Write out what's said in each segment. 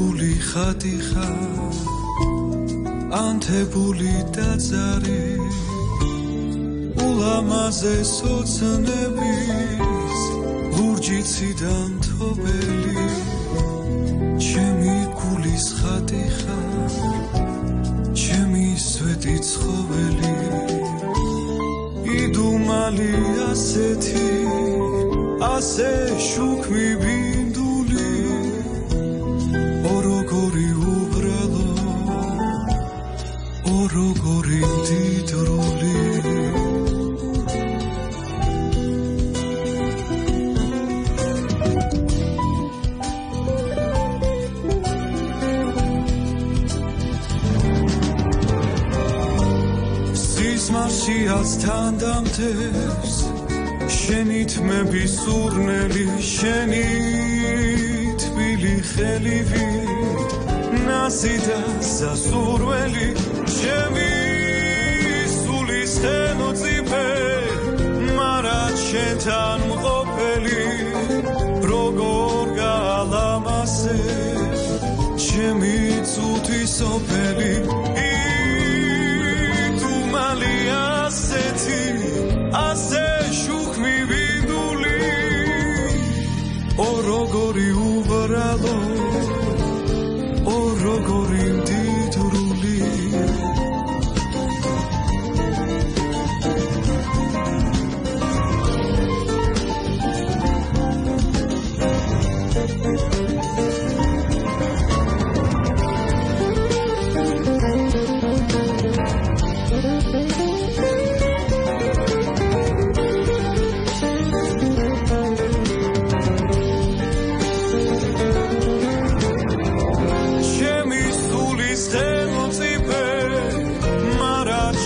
ანთებული ხატი ხარ ანთებული დაძარი ულამაზეს ოცნების ლურჯიციდან თობელი ჩემი გულის ხატი ხარ ჩემი სვეტი ცხოველი იდუმალი ასეთი ასე შუქმი ბინდული ოროგორი უბრალო ოროგორი მდიდრული სისმარშიაც თანდამთებს შენი თმების სურნელი შენი თბილი ხელივით ნასი და სასურველი ჩემი სულის ხელმწიფე მარა შენთან მყოფელი როგორ გალამასე ჩემი წუთი სოფელი იდუმალი ასეთი ასე შუქმი ბინდული ოროგორი უბრალო ოროგორი მდიდრული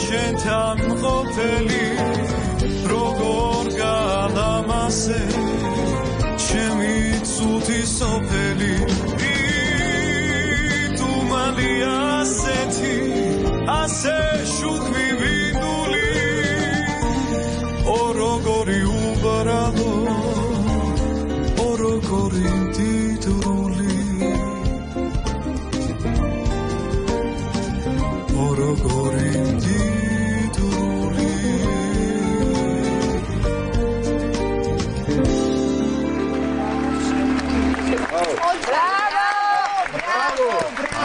შენთან მყოფელი როგორ გალამასე ჩემი წუთი სოფელი იდუმალი ასეთი ასე შუქმი ბინდული ოროგორი უბრალო ოროგორი მდიდრული ოროგორი Bravo! Bravo!